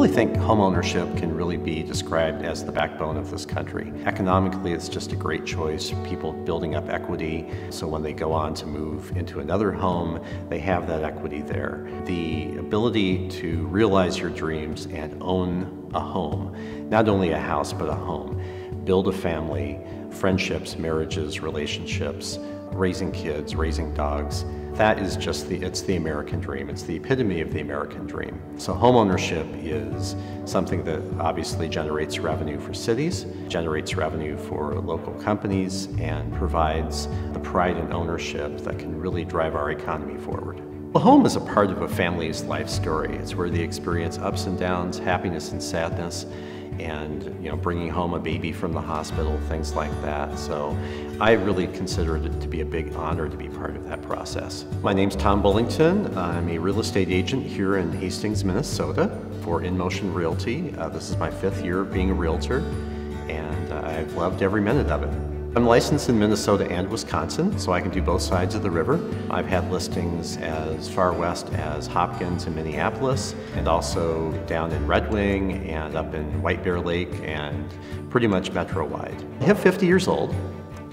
really think homeownership can really be described as the backbone of this country. Economically, it's just a great choice. People building up equity, so when they go on to move into another home, they have that equity there. The ability to realize your dreams and own a home, not only a house, but a home. Build a family, friendships, marriages, relationships, raising kids, raising dogs. That is just it's the American dream. It's the epitome of the American dream. So homeownership is something that obviously generates revenue for cities, generates revenue for local companies, and provides the pride and ownership that can really drive our economy forward. Well, home is a part of a family's life story. It's where they experience ups and downs, happiness and sadness, and bringing home a baby from the hospital, things like that. So I really consider it to be a big honor to be part of that process. My name's Tom Bullington. I'm a real estate agent here in Hastings, Minnesota for In Motion Realty. This is my 5th year of being a realtor, and I've loved every minute of it. I'm licensed in Minnesota and Wisconsin, so I can do both sides of the river. I've had listings as far west as Hopkins and Minneapolis, and also down in Red Wing and up in White Bear Lake and pretty much metro-wide. I hit 50 years old,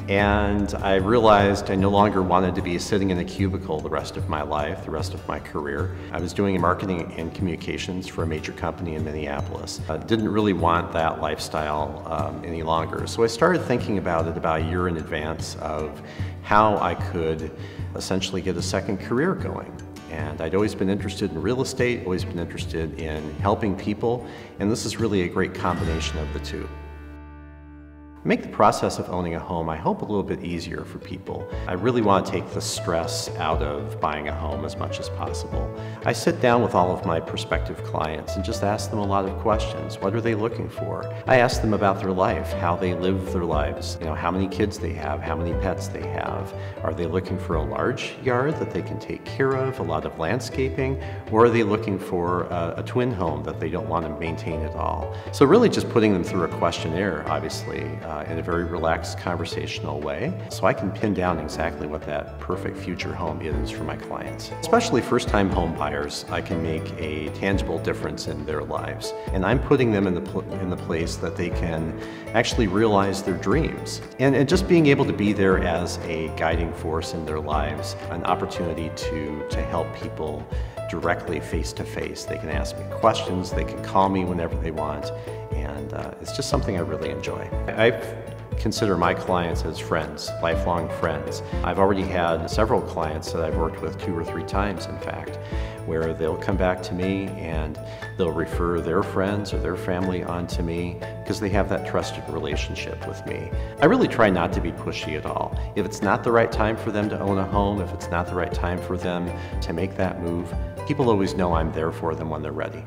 and I realized I no longer wanted to be sitting in a cubicle the rest of my life, the rest of my career. I was doing marketing and communications for a major company in Minneapolis. I didn't really want that lifestyle any longer. So I started thinking about it about a year in advance of how I could essentially get a second career going. And I'd always been interested in real estate, always been interested in helping people, and this is really a great combination of the two. Make the process of owning a home, I hope, a little bit easier for people. I really want to take the stress out of buying a home as much as possible. I sit down with all of my prospective clients and just ask them a lot of questions. What are they looking for? I ask them about their life, how they live their lives, how many kids they have, how many pets they have. Are they looking for a large yard that they can take care of, a lot of landscaping, or are they looking for a twin home that they don't want to maintain at all? So really just putting them through a questionnaire, obviously, in a very relaxed, conversational way, so I can pin down exactly what that perfect future home is for my clients. Especially first-time home buyers, I can make a tangible difference in their lives, and I'm putting them in the place that they can actually realize their dreams. And just being able to be there as a guiding force in their lives, an opportunity to help people directly face-to-face. They can ask me questions, they can call me whenever they want, and it's just something I really enjoy. I consider my clients as friends, lifelong friends. I've already had several clients that I've worked with 2 or 3 times, in fact, where they'll come back to me and they'll refer their friends or their family on to me because they have that trusted relationship with me. I really try not to be pushy at all. If it's not the right time for them to own a home, if it's not the right time for them to make that move, people always know I'm there for them when they're ready.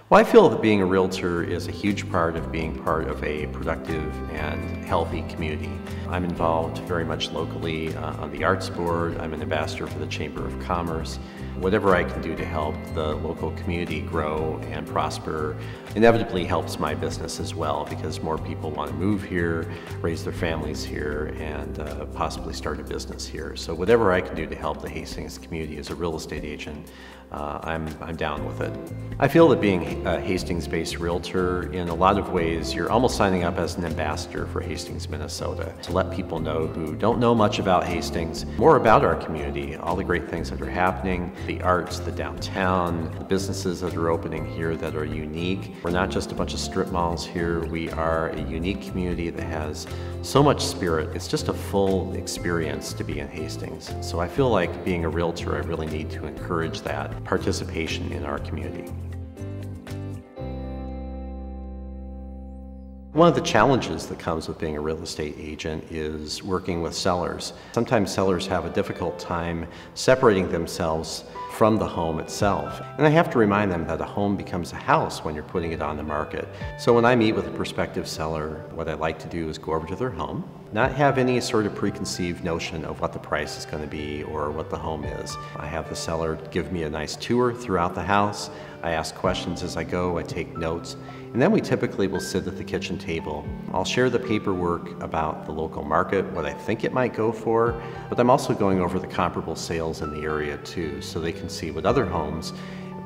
Well, I feel that being a realtor is a huge part of being part of a productive and healthy community. I'm involved very much locally on the Arts Board. I'm an ambassador for the Chamber of Commerce. Whatever I can do to help the local community grow and prosper inevitably helps my business as well, because more people want to move here, raise their families here, and possibly start a business here. So whatever I can do to help the Hastings community as a real estate agent, I'm down with it. I feel that being a Hastings-based realtor, in a lot of ways, you're almost signing up as an ambassador for Hastings, Minnesota, to let people know who don't know much about Hastings, more about our community, all the great things that are happening, the arts, the downtown, the businesses that are opening here that are unique. We're not just a bunch of strip malls here, we are a unique community that has so much spirit. It's just a full experience to be in Hastings. So I feel like being a realtor, I really need to encourage that participation in our community. One of the challenges that comes with being a real estate agent is working with sellers. Sometimes sellers have a difficult time separating themselves from the home itself. And I have to remind them that a home becomes a house when you're putting it on the market. So when I meet with a prospective seller, what I like to do is go over to their home, not have any sort of preconceived notion of what the price is going to be or what the home is. I have the seller give me a nice tour throughout the house. I ask questions as I go, I take notes, and then we typically will sit at the kitchen table. I'll share the paperwork about the local market, what I think it might go for, but I'm also going over the comparable sales in the area too, so they can see what other homes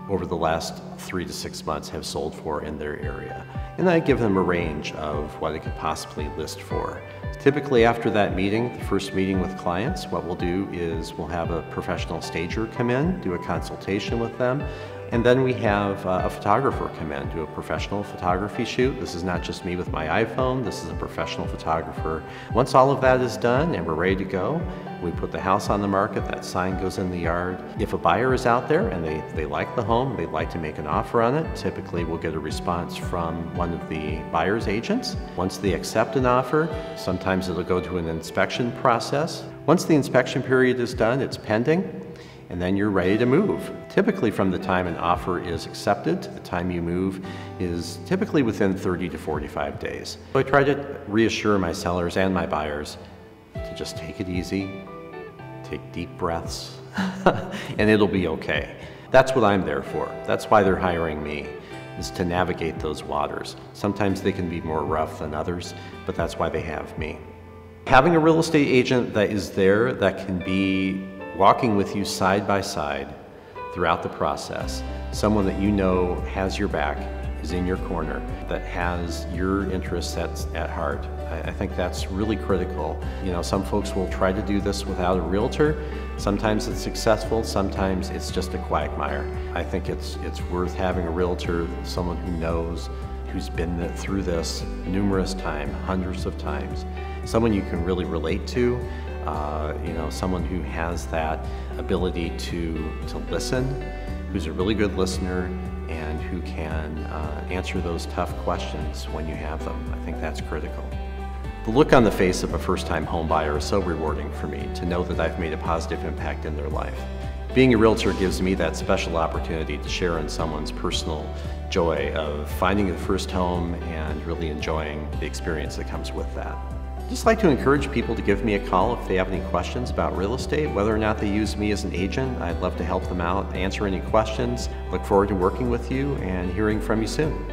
over the last 3 to 6 months have sold for in their area. And I give them a range of what it could possibly list for. Typically after that meeting, the first meeting with clients, what we'll do is we'll have a professional stager come in, do a consultation with them, and then we have a photographer come in, do a professional photography shoot. This is not just me with my iPhone, this is a professional photographer. Once all of that is done and we're ready to go, we put the house on the market, that sign goes in the yard. If a buyer is out there and they like the home, they'd like to make an offer on it, typically we'll get a response from one of the buyer's agents. Once they accept an offer, sometimes it'll go to an inspection process. Once the inspection period is done, it's pending, and then you're ready to move. Typically from the time an offer is accepted to the time you move is typically within 30 to 45 days. So I try to reassure my sellers and my buyers to just take it easy, take deep breaths, and it'll be okay. That's what I'm there for. That's why they're hiring me, is to navigate those waters. Sometimes they can be more rough than others, but that's why they have me. Having a real estate agent that is there, that can be walking with you side by side throughout the process, someone that you know has your back, is in your corner, that has your interests at heart. I think that's really critical. You know, some folks will try to do this without a realtor. Sometimes it's successful, sometimes it's just a quagmire. I think it's worth having a realtor, someone who knows, who's been through this numerous times, hundreds of times, someone you can really relate to. You know, someone who has that ability to listen, who's a really good listener, and who can answer those tough questions when you have them. I think that's critical. The look on the face of a first-time home buyer is so rewarding for me to know that I've made a positive impact in their life. Being a realtor gives me that special opportunity to share in someone's personal joy of finding the first home and really enjoying the experience that comes with that. I'd just like to encourage people to give me a call if they have any questions about real estate, whether or not they use me as an agent. I'd love to help them out, answer any questions. Look forward to working with you and hearing from you soon.